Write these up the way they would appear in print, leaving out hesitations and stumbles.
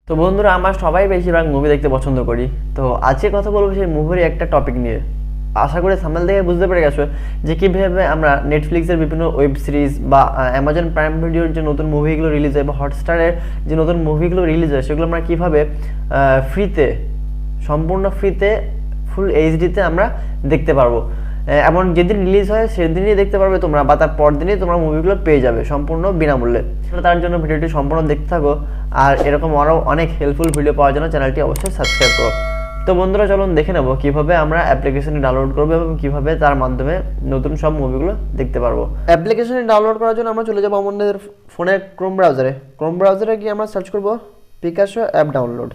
তো বন্ধুরা, আমরা সবাই বেশিরভাগ মুভি দেখতে পছন্দ করি। তো আজকে কথা বলবো সেই মুভির একটা টপিক নিয়ে। আশা করি সামনে থেকে বুঝতে পেরে গেছো যে কীভাবে আমরা নেটফ্লিক্সের বিভিন্ন ওয়েব সিরিজ বা অ্যামাজন প্রাইম ভিডিওর যে নতুন মুভিগুলো রিলিজ হয় বা হটস্টারের যে নতুন মুভিগুলো রিলিজ হয় সেগুলো আমরা কীভাবে ফ্রিতে, সম্পূর্ণ ফ্রিতে, ফুল এইচডিতে আমরা দেখতে পারবো। এমন যেদিন রিলিজ হয় সেদিনই দেখতে পারবে তোমরা, বা তার পর দিনই তোমরা মুভিগুলো পেয়ে যাবে সম্পূর্ণ বিনামূল্যে। তার জন্য ভিডিওটি সম্পূর্ণ দেখতে থাকো, আর এরকম আরও অনেক হেল্পফুল ভিডিও পাওয়ার জন্য চ্যানেলটি অবশ্যই সাবস্ক্রাইব করো। তো বন্ধুরা, চলুন দেখে নেবো কীভাবে আমরা অ্যাপ্লিকেশনটি ডাউনলোড করবো এবং কীভাবে তার মাধ্যমে নতুন সব মুভিগুলো দেখতে পারবো। অ্যাপ্লিকেশনটি ডাউনলোড করার জন্য আমরা চলে যাবো আমাদের ফোনে ক্রোম ব্রাউজারে গিয়ে আমরা সার্চ করবো পিকাসো অ্যাপ ডাউনলোড।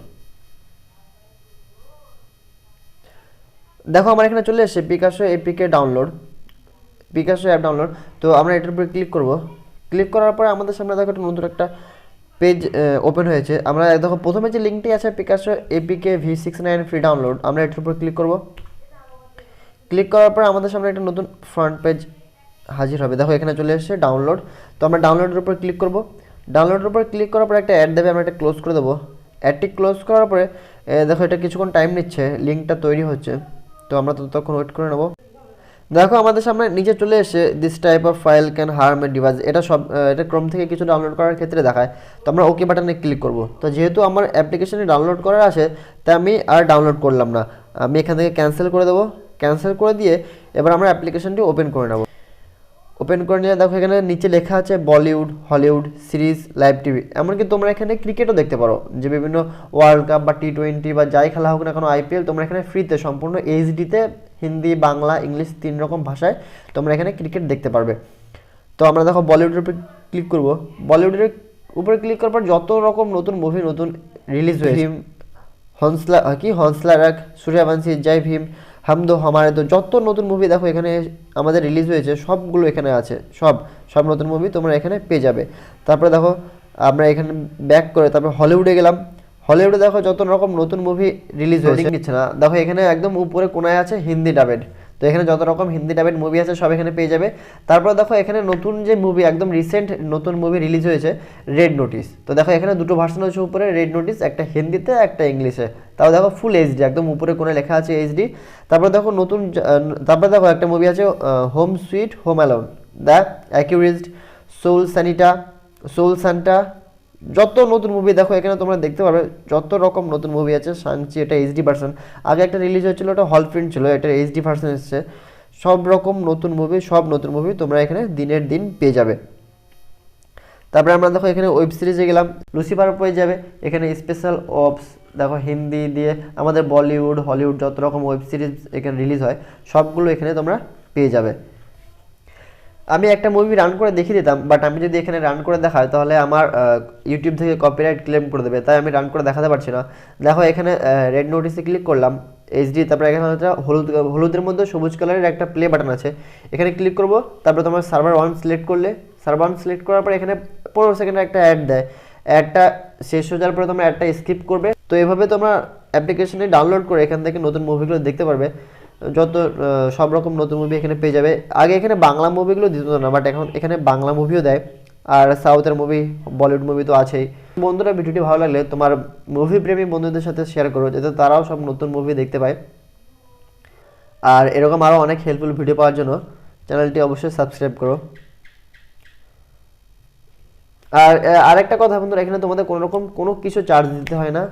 দেখো আমার এখানে চলে এসেছে Picasso APK download, Picasso app download. তো আমরা এটার উপরে ক্লিক করব। ক্লিক করার পরে আমাদের সামনে দেখো নতুন একটা পেজ ওপেন হয়েছে। আমরা দেখো প্রথমে যে লিঙ্কটি আছে Picasso APK V69 free download, আমরা এটার উপর ক্লিক করব। ক্লিক করার পর আমাদের সামনে একটা নতুন ফ্রন্ট পেজ হাজির হবে। দেখো এখানে চলে এসেছে ডাউনলোড। তো আমরা ডাউনলোডের উপর ক্লিক করব। ডাউনলোডের উপর ক্লিক করার পর একটা অ্যাড দেবে, আমরা এটা ক্লোজ করে দেবো। অ্যাডটি ক্লোজ করার পরে দেখো এটা কিছুক্ষণ টাইম নিচ্ছে, লিঙ্কটা তৈরি হচ্ছে। তো আমরা ততক্ষণ ওয়েট করে নেব। দেখো আমাদের সামনে নিচে চলে এসে this type of file can harm a device, এটা ক্রোম থেকে কিছু ডাউনলোড করার ক্ষেত্রে দেখায়। তো আমরা ওকে বাটনে ক্লিক করব। তো যেহেতু আমার অ্যাপ্লিকেশনে ডাউনলোড করার আছে তাই আমি আর ডাউনলোড করলাম না, আমি এখান থেকে ক্যান্সেল করে দেবো। ক্যান্সেল করে দিয়ে এবার আমরা অ্যাপ্লিকেশনটি ওপেন করে নেব। ওপেন করে নিয়ে দেখো এখানে নিচে লেখা আছে Bollywood, Hollywood, series, live TV. এমনকি তোমরা এখানে ক্রিকেটও দেখতে পারো, যে বিভিন্ন ওয়ার্ল্ড কাপ বা T20 বা যাই খেলা হোক না কোনো IPL, তোমরা এখানে ফ্রিতে সম্পূর্ণ এইচডিতে হিন্দি, বাংলা, ইংলিশ 3 রকম ভাষায় তোমরা এখানে ক্রিকেট দেখতে পারবে। তো আমরা দেখো বলিউডের উপরে ক্লিক করব। বলিউডের উপরে ক্লিক করার পর যত রকম নতুন মুভি নতুন রিলিজ হয়েছে, হন্সলা রাগ, সূর্যবংশী, জয় ভীম, হাম দো হামারে দো, যত নতুন মুভি দেখো এখানে আমাদের রিলিজ হয়েছে সবগুলো এখানে আছে। সব নতুন মুভি তোমরা এখানে পেয়ে যাবে। তারপরে দেখো আমরা এখানে ব্যাক করে তারপর হলিউডে গেলাম। হলিউডে দেখো যত রকম নতুন মুভি রিলিজ হয়েছে নিচ্ছে না, দেখো এখানে একদম উপরে কোনায় আছে হিন্দি ডাবেড। তো এখানে যত রকম হিন্দি ডাবেড মুভি আছে সব এখানে পেয়ে যাবে। তারপর দেখো এখানে নতুন যে মুভি, একদম রিসেন্ট নতুন মুভি রিলিজ হয়েছে রেড নোটিস। তো দেখো এখানে দুটো ভার্সন হচ্ছে উপরে, রেড নোটিস, একটা হিন্দিতে একটা ইংলিশে। তাও দেখো ফুল এইচডি, একদম উপরে কোনায় লেখা আছে এইচডি। তারপর দেখো তারপর দেখো একটা মুভি আছে Home Sweet Home Alone, The Accursed, Soul Santa, যত নতুন মুভি দেখো এখানে তোমরা দেখতে পারবে। যত রকম নতুন মুভি আছে, সাংচি এটা এইচডি ভার্সন, আগে একটা রিলিজ হয়েছিল ওটা হল প্রিন্ট ছিল, এটা এইচডি ভার্সন এসেছে। সব রকম নতুন মুভি তোমরা এখানে দিনের দিন পেয়ে যাবে। তারপরে আমরা দেখো এখানে ওয়েব সিরিজে গেলাম, লুসিফার পেয়ে যাবে। এখানে স্পেশাল অপস, দেখো হিন্দি দিয়ে আমাদের বলিউড, হলিউড যত রকম ওয়েব সিরিজ এখানে রিলিজ হয় সবগুলো এখানে তোমরা পেয়ে যাবে। আমি একটা মুভি রান করে দেখিয়ে দিতাম, বাট আমি যদি এখানে রান করে দেখাই তাহলে আমার ইউটিউব থেকে কপিরাইট ক্লেম করে দেবে, তাই আমি রান করে দেখাতে পারছি না। দেখো এখানে রেড নোটিসে ক্লিক করলাম, এইচডি, তারপরে এখানে হচ্ছে হলুদের মধ্যে সবুজ কালারের একটা প্লে বাটন আছে, এখানে ক্লিক করব। তারপরে তোমার সার্ভার 1 সিলেক্ট করলে, সার্ভার 1 সিলেক্ট করার পরে এখানে 15 সেকেন্ডের একটা অ্যাড দেয়। অ্যাডটা শেষ হয়ে যাওয়ার পরে তোমরা অ্যাডটা স্কিপ করবে। তো এভাবে তোমরা অ্যাপ্লিকেশনে ডাউনলোড করে এখান থেকে নতুন মুভিগুলো দেখতে পারবে। যত সব রকম নতুন মুভি এখানে পেয়ে যাবে। আগে এখানে বাংলা মুভিগুলো দিত না, বাট এখন এখানে বাংলা মুভিও দেয়, আর সাউথের মুভি, বলিউড মুভি তো আছেই। বন্ধুরা, ভিডিওটি ভালো লাগলে তোমার মুভি প্রেমী বন্ধুদের সাথে শেয়ার করো, যাতে তারাও সব নতুন মুভি দেখতে পায়। আর এরকম আরও অনেক হেল্পফুল ভিডিও পাওয়ার জন্য চ্যানেলটি অবশ্যই সাবস্ক্রাইব করো। আর আরেকটা কথা বন্ধুরা, এখানে তোমাদের কোনো কিছু চার্জ দিতে হয় না,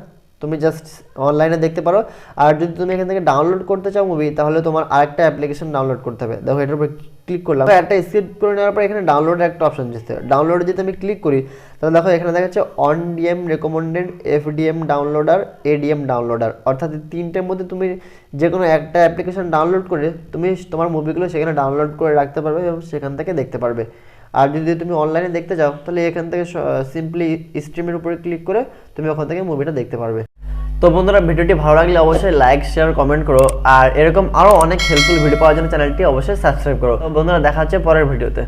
তুমি জাস্ট অনলাইনে দেখতে পারো। আর যদি তুমি এখান থেকে ডাউনলোড করতে চাও মুভি, তাহলে তোমার আরেকটা অ্যাপ্লিকেশন ডাউনলোড করতে হবে। দেখো এটার উপর ক্লিক করলাম, একটা স্কিপ করে নেওয়ার পর এখানে ডাউনলোডের একটা অপশন দিচ্ছে। ডাউনলোডে যদি আমি ক্লিক করি তাহলে দেখো এখানে দেখা যাচ্ছে on DM recommended, FDM downloader, ADM downloader, অর্থাৎ তিনটের মধ্যে তুমি যে কোনো একটা অ্যাপ্লিকেশন ডাউনলোড করে তুমি তোমার মুভিগুলো সেখানে ডাউনলোড করে রাখতে পারবে এবং সেখান থেকে দেখতে পারবে। আর যদি তুমি অনলাইনে দেখতে চাও তাহলে এখান থেকে সিম্পলি স্ট্রিমের উপরে ক্লিক করে তুমি ওখান থেকে মুভিটা দেখতে পারবে। তো বন্ধুরা, ভিডিওটি ভালো লাগলে অবশ্যই লাইক, শেয়ার, কমেন্ট করো। আর এরকম আরও অনেক হেল্পফুল ভিডিও পাওয়ার জন্য চ্যানেলটি অবশ্যই সাবস্ক্রাইব করো। তো বন্ধুরা, দেখা হচ্ছে পরের ভিডিওতে।